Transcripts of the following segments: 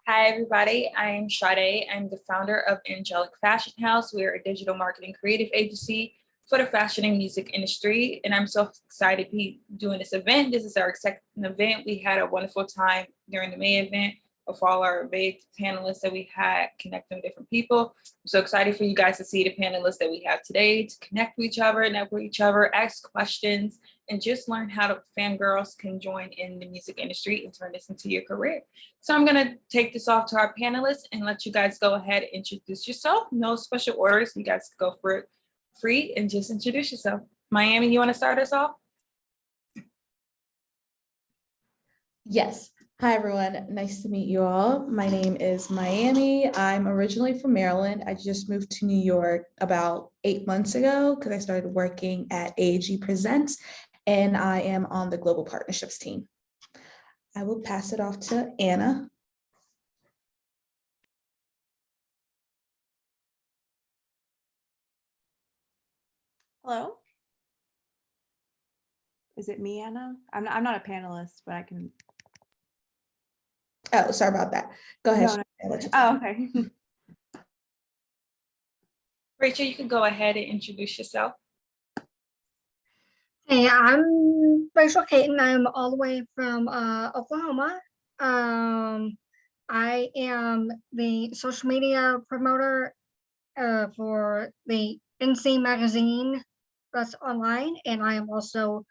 Hi, everybody. I'm Sade. I'm the founder of Angelic Fashion House. We're a digital marketing creative agency for the fashion and music industry. And I'm so excited to be doing this event. This is our second event. We had a wonderful time during the May event with all our big panelists that we had connecting with different people. I'm so excited for you guys to see the panelists that we have today, to connect with each other, network with each other, ask questions, and just learn how to fangirls can join in the music industry and turn this into your career. So I'm gonna take this off to our panelists and let you guys go ahead and introduce yourself. No special orders. You guys go for it free and just introduce yourself. Miami, you wanna start us off? Yes. Hi, everyone. Nice to meet you all. My name is Miami. I'm originally from Maryland. I just moved to New York about 8 months ago because I started working at AAG Presents, and I am on the Global Partnerships team. I will pass it off to Anna. Hello? Is it me, Anna? I'm not a panelist, but I can. Oh, sorry about that. Go ahead. No. Oh, okay. Rachel, you can go ahead and introduce yourself. Hey, I'm Rachel Caton. I'm all the way from Oklahoma. I am the social media promoter for the NC magazine that's online, and I am also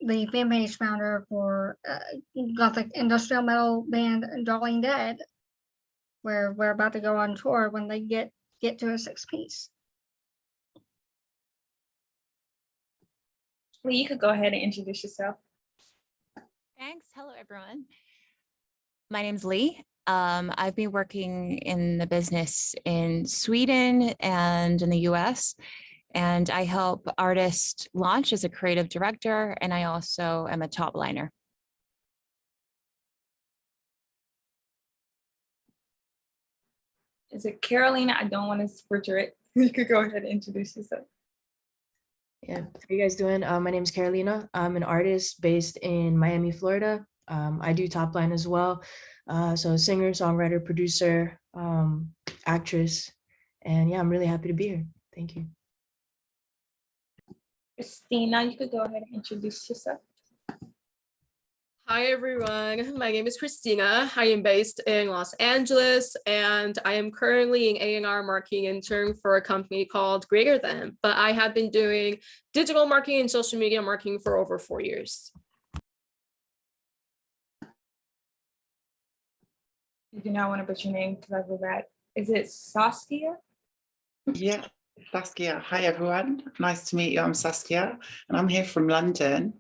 the fan page founder for Gothic industrial metal band Darling Dead, where we're about to go on tour when they get to a 6-piece. Lee, you could go ahead and introduce yourself. Thanks. Hello, everyone. My name's Lee. I've been working in the business in Sweden and in the US, and I help artists launch as a creative director, and I also am a top liner. Is it Carolina? I don't want to butcher it. You could go ahead and introduce yourself. Yeah, how are you guys doing? My name is Carolina. I'm an artist based in Miami, Florida. I do top line as well. So singer, songwriter, producer, actress. And yeah, I'm really happy to be here. Thank you. Christina, you could go ahead and introduce yourself. Hi everyone, my name is Christina. I am based in Los Angeles and I am currently an A&R marketing intern for a company called Greater Than, but I have been doing digital marketing and social media marketing for over 4 years. You do not want to put your name because I feel bad. Is it Saskia? Yeah, Saskia. Hi everyone, nice to meet you. I'm Saskia and I'm here from London.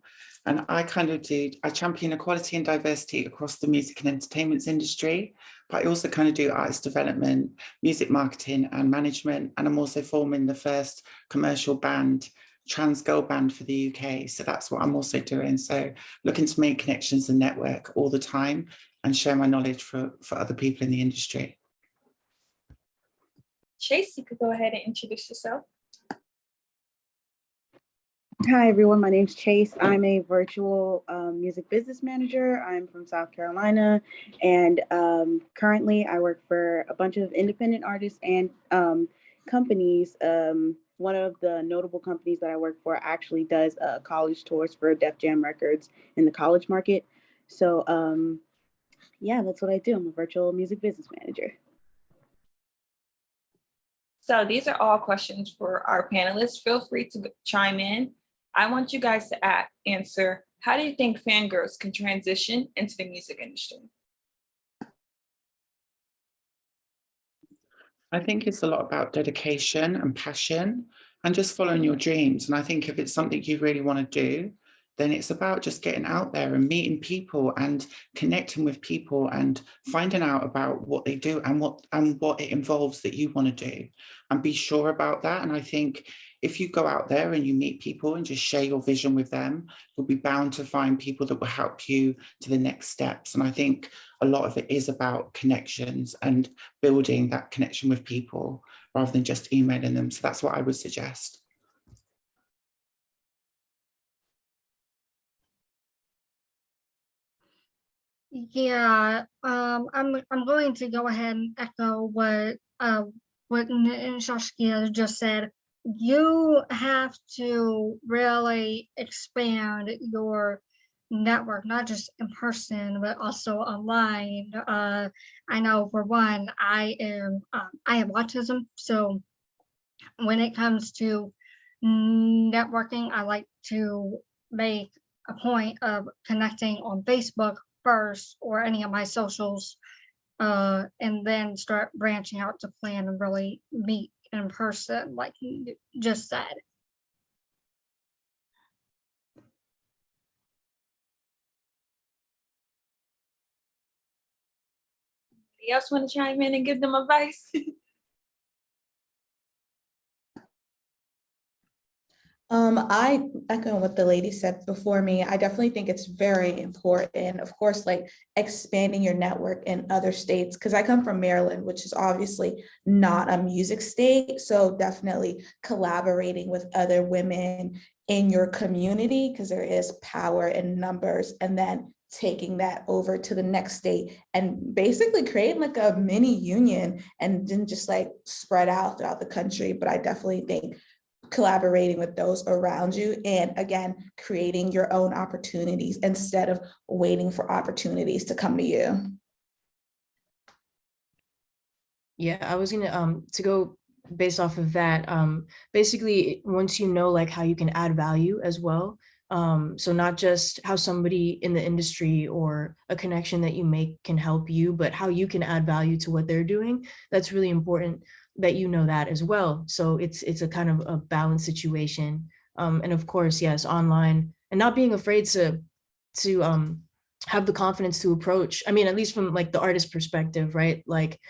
And I champion equality and diversity across the music and entertainment industry, but I also kind of do artist development, music marketing and management. And I'm also forming the first commercial band, trans girl band for the UK. So that's what I'm also doing. So looking to make connections and network all the time and share my knowledge for other people in the industry. Chase, you could go ahead and introduce yourself. Hi, everyone. My name's Chase. I'm a virtual music business manager. I'm from South Carolina, and currently I work for a bunch of independent artists and companies. One of the notable companies that I work for actually does college tours for Def Jam Records in the college market. So yeah, that's what I do. I'm a virtual music business manager. So these are all questions for our panelists. Feel free to chime in. I want you guys to answer, how do you think fangirls can transition into the music industry? I think it's a lot about dedication and passion and just following your dreams. And I think if it's something you really want to do, then it's about just getting out there and meeting people and connecting with people and finding out about what they do and what it involves that you want to do, and be sure about that. And I think if you go out there and you meet people and just share your vision with them, you'll be bound to find people that will help you to the next steps. And I think a lot of it is about connections and building that connection with people rather than just emailing them. So that's what I would suggest. Yeah, I'm going to go ahead and echo what Saskia just said. You have to really expand your network, not just in person, but also online. I know for one, I have autism, so when it comes to networking, I like to make a point of connecting on Facebook first or any of my socials, and then start branching out to plan and really meet in person, like you just said. Anybody else want to chime in and give them advice? I echo what the lady said before me. I definitely think it's very important, of course, like expanding your network in other states, because I come from Maryland, which is obviously not a music state. So definitely collaborating with other women in your community, because there is power in numbers, and then taking that over to the next state and basically creating like a mini union and then just like spread out throughout the country. But I definitely think collaborating with those around you, and again, creating your own opportunities instead of waiting for opportunities to come to you. Yeah, I was gonna to go based off of that. Basically, once you know like how you can add value as well. So not just how somebody in the industry or a connection that you make can help you, but how you can add value to what they're doing. That's really important that you know that as well. So it's a kind of a balanced situation. And of course, yes, online, and not being afraid to have the confidence to approach. I mean, at least from like the artist perspective, right? Like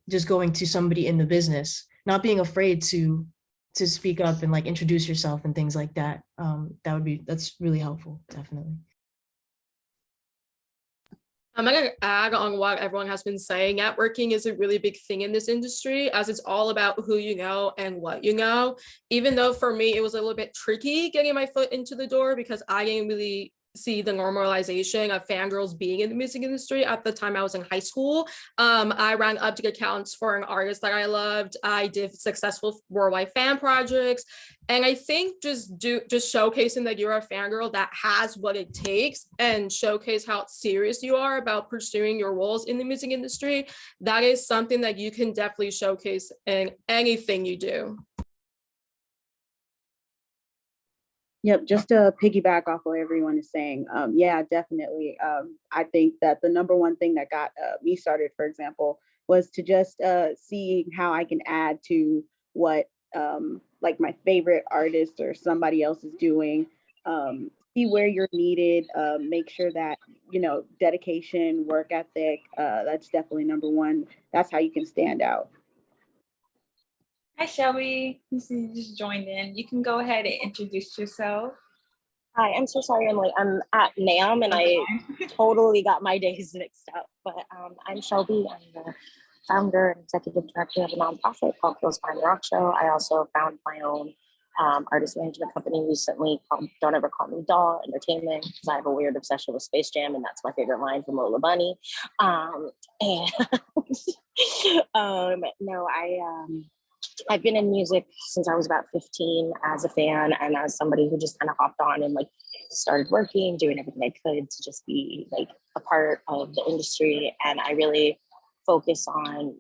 just going to somebody in the business, not being afraid to speak up and like introduce yourself and things like that. That's really helpful, definitely. I'm gonna add on what everyone has been saying. Networking is a really big thing in this industry, as it's all about who you know and what you know. Even though for me, it was a little bit tricky getting my foot into the door because I didn't really see the normalization of fangirls being in the music industry at the time I was in high school. I ran up to accounts for an artist that I loved. I did successful worldwide fan projects. And I think just showcasing that you're a fangirl that has what it takes and showcase how serious you are about pursuing your roles in the music industry, that is something that you can definitely showcase in anything you do. Yep, just to piggyback off what everyone is saying, yeah, definitely. I think that the number one thing that got me started, for example, was to just see how I can add to what like my favorite artist or somebody else is doing. See where you're needed. Make sure that dedication, work ethic. That's definitely number one. That's how you can stand out. Hi, Shelby. You just joined in. You can go ahead and introduce yourself. Hi, I'm so sorry I'm late. I'm at NAM and I totally got my days mixed up. But I'm Shelby. I'm the founder and executive director of a nonprofit called Girls Find Rock Show. I also found my own artist management company recently called Don't Ever Call Me Doll Entertainment, because I have a weird obsession with Space Jam and that's my favorite line from Lola Bunny. And no, I've been in music since I was about 15 as a fan and as somebody who just kind of hopped on and like started working, doing everything I could to just be like a part of the industry. And I really focus on,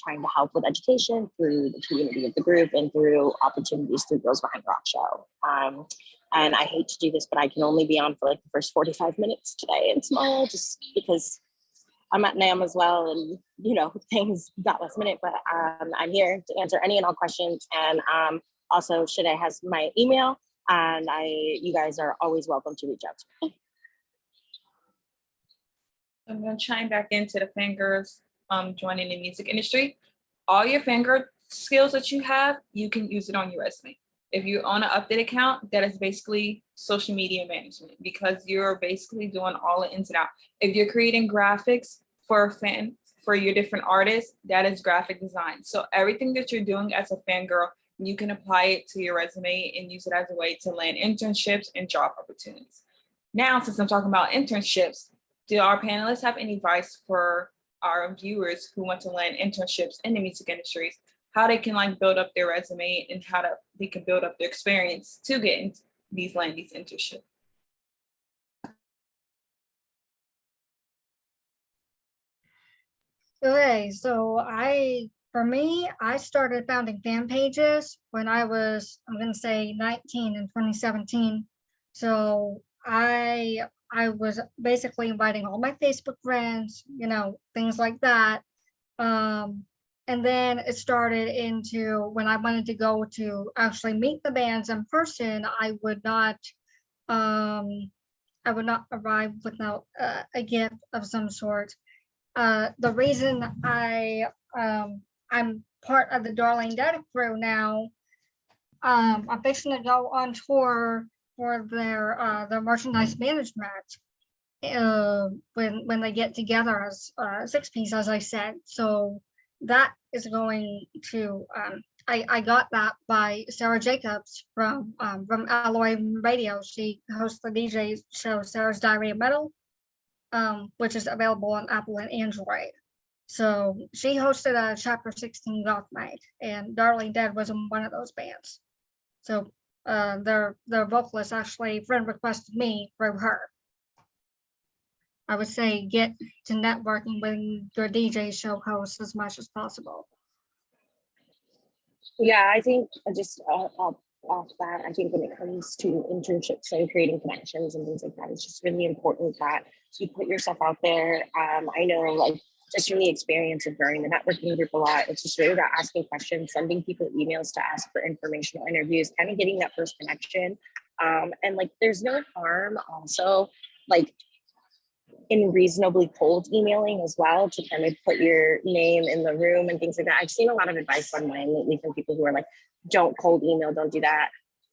trying to help with education through the community of the group and through opportunities through Girls Behind Rock Show. And I hate to do this, but I can only be on for like the first 45 minutes today and tomorrow, just because I'm at NAM as well, and things got last minute, but I'm here to answer any and all questions. And also, Shade has my email, and you guys are always welcome to reach out to me. I'm going to chime back into the fangirls joining the music industry. All your fangirl skills that you have, you can use it on your resume. If you own an update account, that is basically social media management, because you're basically doing all the ins and outs. If you're creating graphics for your different artists, that is graphic design. So everything that you're doing as a fangirl, you can apply it to your resume and use it as a way to land internships and job opportunities. Now, since I'm talking about internships, Do our panelists have any advice for our viewers who want to land internships in the music industries, how they can like build up their resume and they can build up their experience to get into these internships? Okay, so for me, I started founding fan pages when I was, I'm gonna say 19 in 2017. So I was basically inviting all my Facebook friends, things like that. And then it started into when I wanted to go to actually meet the bands in person, um, I would not arrive without a gift of some sort. The reason I'm part of the Darling Data crew now, I'm fixing to go on tour for their merchandise management when they get together as six piece, as I said. So that is going to I got that by Sarah Jacobs from Alloy Radio. She hosts the DJ show Sarah's Diary of Metal, which is available on Apple and Android. So she hosted a Chapter 16 Goth Night, and Darling Dead was in one of those bands. So their vocalist actually friend requested me through her. I would say get to networking with your DJ show hosts as much as possible. Yeah, I think just off that, I think when it comes to internships and creating connections and things like that, it's just really important that you put yourself out there. I know, like, just from the experience of growing the networking group a lot, it's just really about asking questions, sending people emails to ask for informational interviews, kind of getting that first connection. And like, there's no harm also, like, in reasonably cold emailing as well, to kind of put your name in the room and things like that. I've seen a lot of advice online lately from people who are like, don't cold email, don't do that.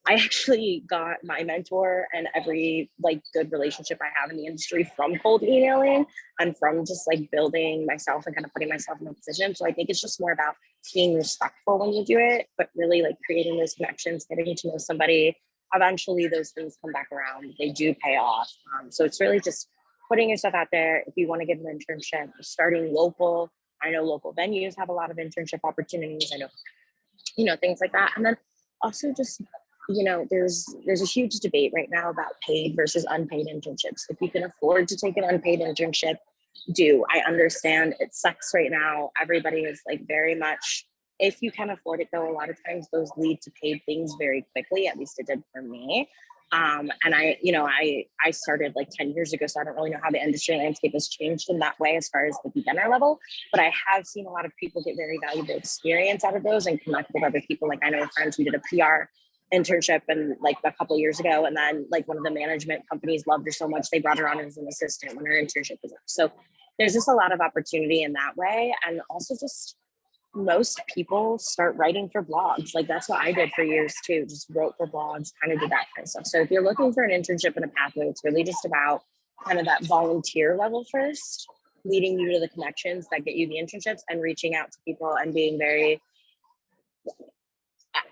I actually got my mentor and every like good relationship I have in the industry from cold emailing and from just like building myself and kind of putting myself in a position. So I think it's just more about being respectful when you do it, but really like creating those connections, getting to know somebody. Eventually those things come back around. They do pay off. So it's really just putting yourself out there. If you want to get an internship, starting local. I know local venues have a lot of internship opportunities. I know, things like that. And then also just, there's a huge debate right now about paid versus unpaid internships. If you can afford to take an unpaid internship, do. I understand it sucks right now. Everybody is like very much, if you can afford it though, a lot of times those lead to paid things very quickly. At least it did for me. And I started like 10 years ago, so I don't really know how the industry landscape has changed in that way as far as the beginner level, but I have seen a lot of people get very valuable experience out of those and connect with other people. Like I know a friend who did a PR internship and like a couple of years ago, and then like one of the management companies loved her so much they brought her on as an assistant when her internship was up. So there's just a lot of opportunity in that way. And also just most people start writing for blogs. Like that's what I did for years too, just wrote for blogs, kind of did that kind of stuff. So if you're looking for an internship and a pathway, it's really just about kind of that volunteer level first, leading you to the connections that get you the internships and reaching out to people and being very,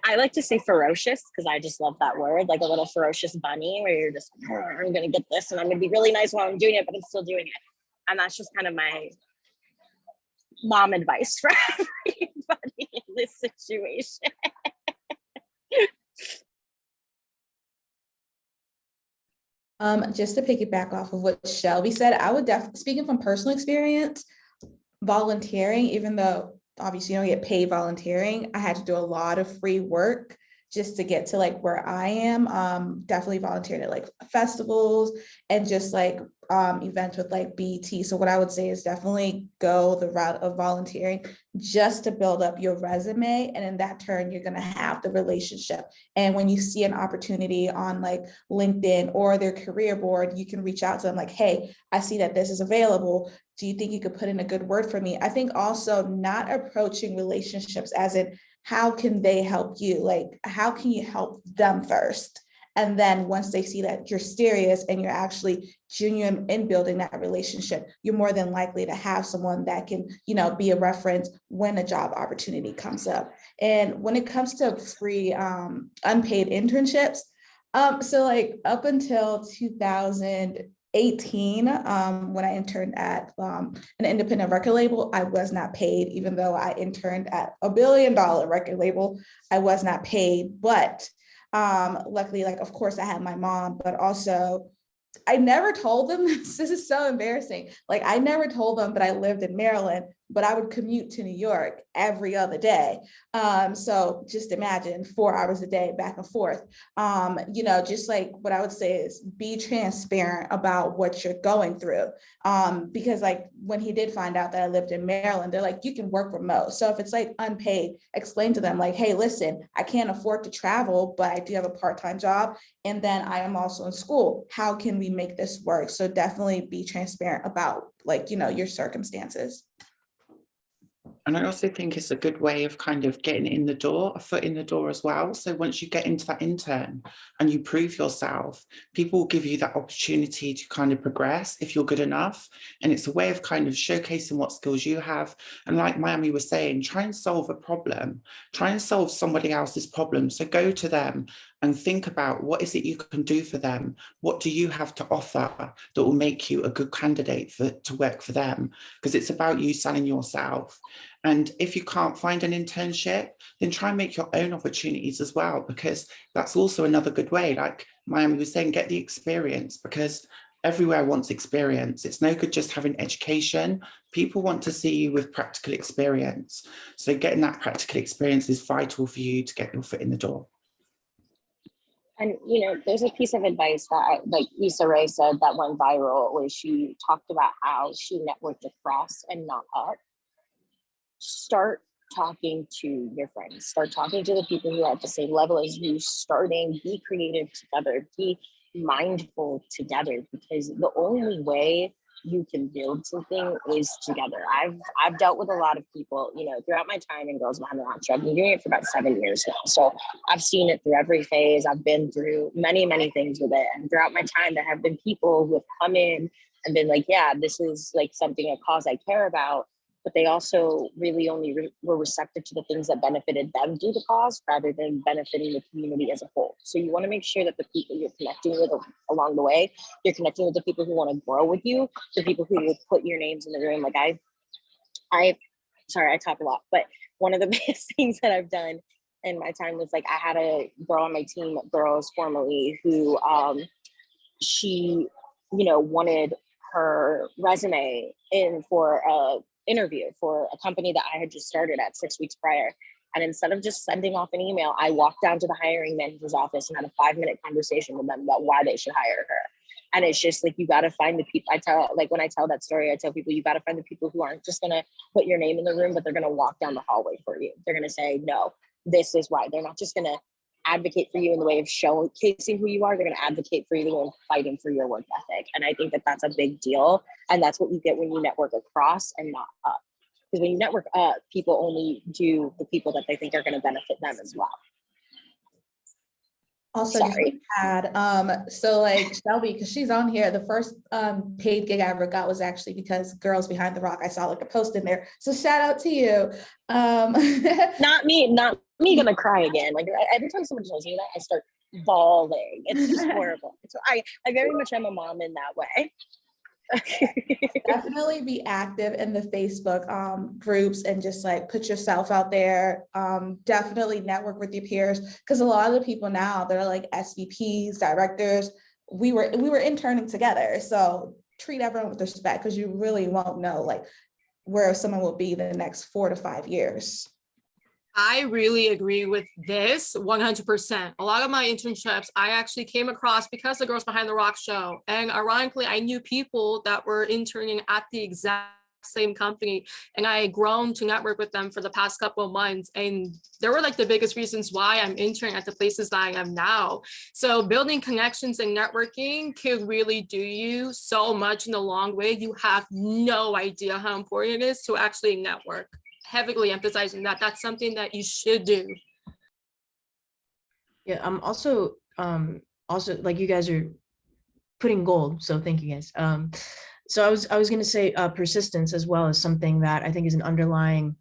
I like to say ferocious because I just love that word, like a little ferocious bunny where you're just, I'm going to get this and I'm going to be really nice while I'm doing it, but I'm still doing it. And that's just kind of my mom advice for everybody in this situation. Just to piggyback off of what Shelby said, I would definitely, speaking from personal experience, volunteering, even though obviously you don't get paid volunteering, I had to do a lot of free work just to get to like where I am. Definitely volunteered at like festivals and just like events with like BET. So what I would say is definitely go the route of volunteering just to build up your resume. And in that turn, you're going to have the relationship. And when you see an opportunity on like LinkedIn or their career board, you can reach out to them like, hey, I see that this is available. Do you think you could put in a good word for me? I think also not approaching relationships as in, how can they help you? Like, how can you help them first? And then once they see that you're serious and you're actually genuine in building that relationship, you're more than likely to have someone that can, be a reference when a job opportunity comes up. And when it comes to free unpaid internships, so like up until 18, when I interned at an independent record label. I was not paid, even though I interned at $1 billion record label. I was not paid, but luckily, like, of course, I had my mom, but also I never told them this. This is so embarrassing. Like, I never told them that I lived in Maryland, but I would commute to New York every other day. So just imagine 4 hours a day back and forth. Just like what I would say is be transparent about what you're going through. Because like when he did find out that I lived in Maryland, they're like, you can work remote. So if it's like unpaid, explain to them like, hey, listen, I can't afford to travel, but I do have a part-time job. And then I am also in school. How can we make this work? So definitely be transparent about like, your circumstances. And I also think it's a good way of kind of getting in the door, a foot in the door as well. So once you get into that intern and you prove yourself, people will give you that opportunity to kind of progress if you're good enough. And it's a way of kind of showcasing what skills you have. And like Miami was saying, try and solve a problem, try and solve somebody else's problem. So go to them and think about what is it you can do for them? What do you have to offer that will make you a good candidate to work for them? Because it's about you selling yourself. And if you can't find an internship, then try and make your own opportunities as well, because that's also another good way. Like Miami was saying, get the experience, because everywhere wants experience. It's no good just having education. People want to see you with practical experience. So getting that practical experience is vital for you to get your foot in the door. And, there's a piece of advice that, like Issa Rae said, that went viral, where she talked about how she networked across and not up. Start talking to your friends. Start talking to the people who are at the same level as you. Be creative together. Be mindful together, because the only way you can build something is together. I've dealt with a lot of people, throughout my time in Girls Behind the Rock Show. I've been doing it for about 7 years now. So I've seen it through every phase. I've been through many, many things with it. And throughout my time, there have been people who have come in and been like, yeah, this is like something, a cause I care about. But they also really only were receptive to the things that benefited them through the cause rather than benefiting the community as a whole. So you want to make sure that the people you're connecting with along the way, you're connecting with the people who want to grow with you, the people who will put your names in the room. Like I talk a lot, but one of the biggest things that I've done in my time was like, I had a girl on my team, Girls formerly, who she, wanted her resume in for a interview for a company that I had just started at 6 weeks prior. And instead of just sending off an email, I walked down to the hiring manager's office and had a 5-minute conversation with them about why they should hire her. And it's just like, you got to find the people. When I tell that story, I tell people, you got to find the people who aren't just going to put your name in the room, but they're going to walk down the hallway for you. They're going to say, no, this is why. They're not just going to advocate for you in the way of showcasing who you are. They're going to advocate for you and fighting for your work ethic. And I think that that's a big deal. And that's what you get when you network across and not up. Because when you network up, people only do the people that they think are going to benefit them as well. Also, just to add, so like Shelby, because she's on here, the first paid gig I ever got was actually because Girls Behind the Rock. I saw like a post in there. So shout out to you. Not me gonna cry again. Like every time someone tells me that, I start bawling. It's just horrible. So I very much am a mom in that way. Definitely be active in the Facebook groups and just like put yourself out there. Definitely network with your peers, because a lot of the people now that are like SVPs, directors, we were interning together. So treat everyone with respect, because you really won't know like where someone will be the next 4 to 5 years. I really agree with this 100%. A lot of my internships I actually came across because of Girls Behind the Rock show. And ironically, I knew people that were interning at the exact same company, and I had grown to network with them for the past couple of months. And they were like the biggest reasons why I'm interning at the places that I am now. So building connections and networking can really do you so much in the long way. You have no idea how important it is to actually network. Heavily emphasizing that that's something that you should do. Yeah, I'm also like, you guys are putting gold, so thank you guys. So I was going to say persistence as well is something that I think is an underlying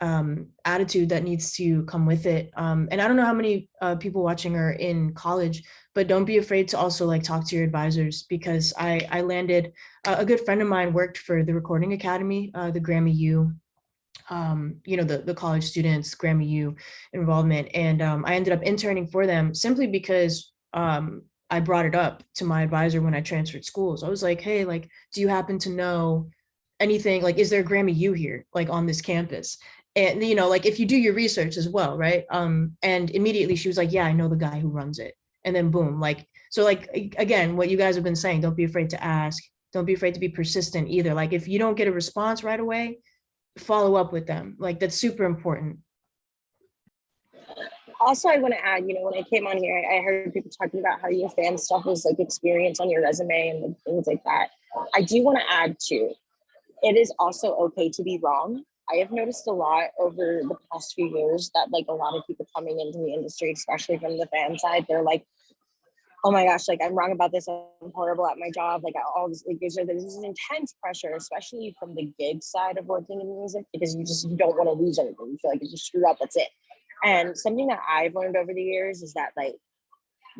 attitude that needs to come with it. And I don't know how many people watching are in college, but don't be afraid to also like talk to your advisors, because I landed, a good friend of mine worked for the Recording Academy, the Grammy U, the college students Grammy U involvement. And I ended up interning for them simply because I brought it up to my advisor when I transferred schools. I was like, hey, like, do you happen to know anything, like, is there a Grammy U here, like on this campus? And, like if you do your research as well, right? And immediately she was like, yeah, I know the guy who runs it. And then boom, like, so like, again, what you guys have been saying, don't be afraid to ask. Don't be afraid to be persistent either. Like if you don't get a response right away, follow up with them. Like that's super important. Also, I want to add, when I came on here, I heard people talking about how your fan stuff was like experience on your resume and like, things like that. I do want to add too, it is also okay to be wrong. I have noticed a lot over the past few years that like a lot of people coming into the industry, especially from the fan side, they're like, oh my gosh, like I'm wrong about this. I'm horrible at my job. Like all this, like this is intense pressure, especially from the gig side of working in music, because you don't want to lose anything. You feel like if you screw up, that's it. And something that I've learned over the years is that like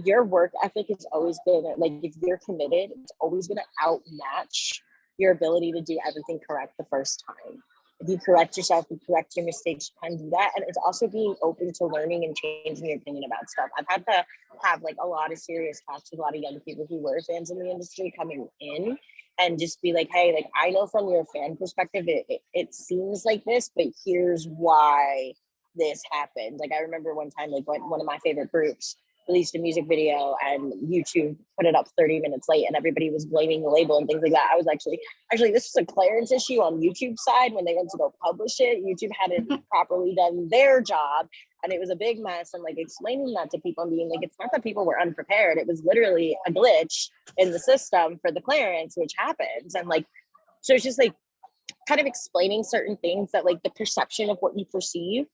your work ethic is always gonna, like if you're committed, it's always gonna outmatch your ability to do everything correct the first time. If you correct yourself, you correct your mistakes, you can do that. And it's also being open to learning and changing your opinion about stuff. I've had to have like a lot of serious talks with a lot of young people who were fans in the industry coming in, and just be like, hey, like I know from your fan perspective, it seems like this, but here's why this happened. Like I remember one time, like one of my favorite groups released a music video and YouTube put it up 30 minutes late, and everybody was blaming the label and things like that. I was actually this was a clearance issue on YouTube side. When they went to go publish it, YouTube hadn't properly done their job, and it was a big mess. And like explaining that to people and being like, it's not that people were unprepared, it was literally a glitch in the system for the clearance, which happens. And like, so it's just like kind of explaining certain things that like the perception of what you perceive,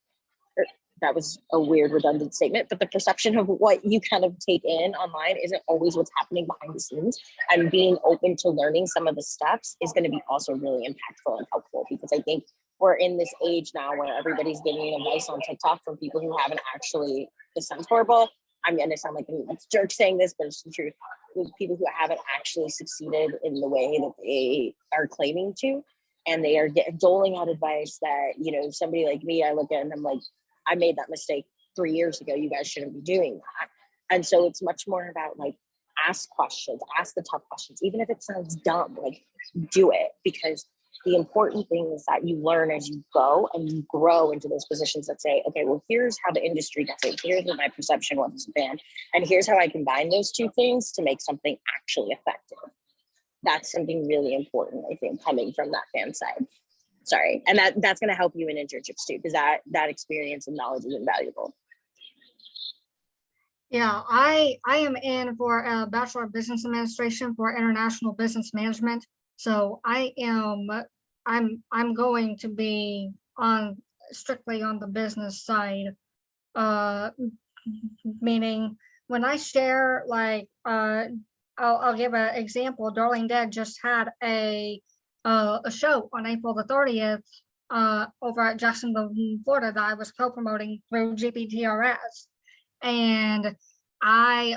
that was a weird redundant statement, but the perception of what you kind of take in online isn't always what's happening behind the scenes. And being open to learning some of the steps is going to be also really impactful and helpful, because I think we're in this age now where everybody's giving advice on TikTok from people who haven't actually, this sounds horrible, I'm going to sound like a jerk saying this, but it's the truth, with people who haven't actually succeeded in the way that they are claiming to. And they are doling out advice that, somebody like me, I look at and I'm like, I made that mistake 3 years ago. You guys shouldn't be doing that. And so it's much more about like, ask questions, ask the tough questions, even if it sounds dumb, like do it, because the important thing is that you learn as you go and you grow into those positions that say, okay, well, here's how the industry does it. Here's what my perception was as a fan. And here's how I combine those two things to make something actually effective. That's something really important, I think, coming from that fan side. Sorry. And that's going to help you in internships too, because that experience and knowledge is invaluable. Yeah, I am in for a Bachelor of Business Administration for International Business Management. So I'm going to be strictly on the business side. Meaning when I share, like I'll give an example. Darling Dead just had a show on April the 30th over at Jacksonville, Florida, that I was co-promoting through GPTRS. And I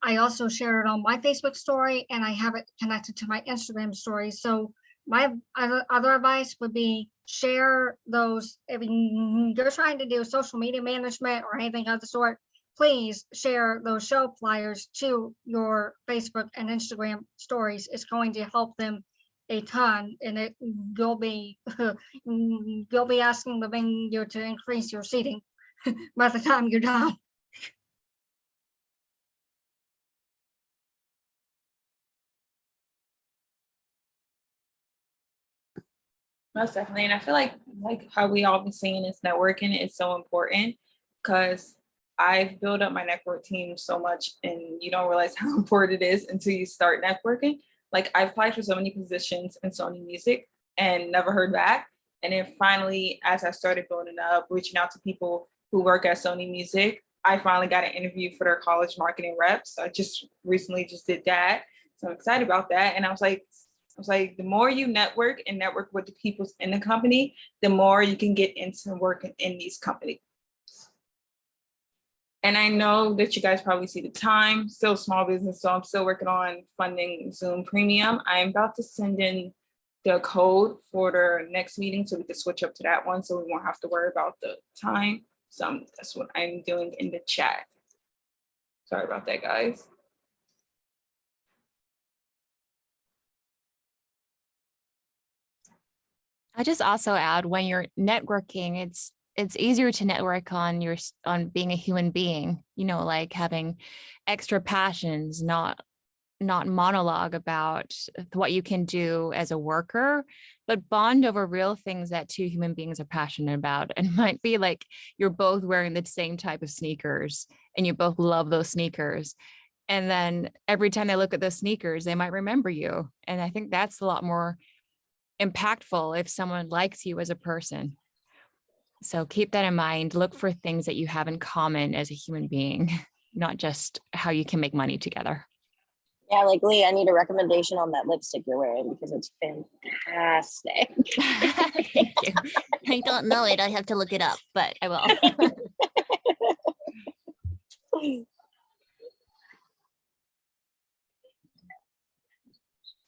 also shared it on my Facebook story, and I have it connected to my Instagram story. So my other advice would be share those. If you're trying to do social media management or anything of the sort, please share those show flyers to your Facebook and Instagram stories. It's going to help them a ton, and you'll be asking the venue to increase your seating by the time you're done. Most definitely. And I feel like how we all been saying is networking is so important, because I've built up my network team so much, and you don't realize how important it is until you start networking. Like I applied for so many positions in Sony Music and never heard back. And then finally, as I started building up, reaching out to people who work at Sony Music, I finally got an interview for their college marketing reps. So I just recently did that. So I'm excited about that. And I was like, It's like the more you network and network with the people in the company, the more you can get into working in these companies. And I know that you guys probably see the time, still small business, so I'm still working on funding Zoom Premium. I'm about to send in the code for the next meeting so we can switch up to that one so we won't have to worry about the time. So that's what I'm doing in the chat. Sorry about that, guys. I just also add when you're networking, it's easier to network on being a human being, you know, like having extra passions, not monologue about what you can do as a worker, but bond over real things that two human beings are passionate about. And it might be like you're both wearing the same type of sneakers and you both love those sneakers. And then every time they look at those sneakers, they might remember you. And I think that's a lot more impactful if someone likes you as a person. So keep that in mind. Look for things that you have in common as a human being, not just how you can make money together. Yeah, like Lee, I need a recommendation on that lipstick you're wearing because it's fantastic. Thank you. I don't know it. I have to look it up, but I will.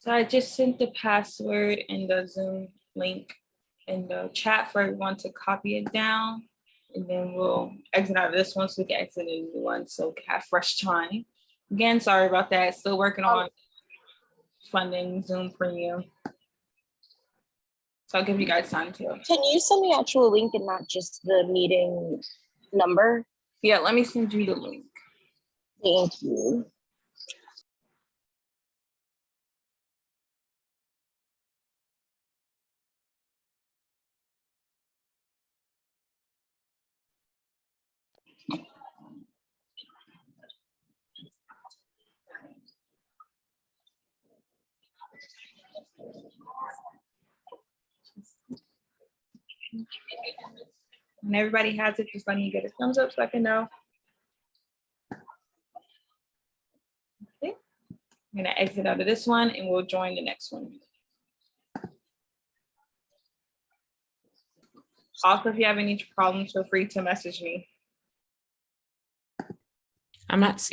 So I just sent the password and the Zoom link in the chat for everyone to copy it down. And then we'll exit out of this one so we can exit a new one so we can have fresh time. Again, sorry about that. Still working on funding Zoom Premium. So I'll give you guys time to. Can you send the actual link and not just the meeting number? Yeah, let me send you the link. Thank you. When everybody has it, just let me get a thumbs up so I can know. Okay. I'm gonna exit out of this one and we'll join the next one. Also, if you have any problems, feel free to message me. I'm not seeing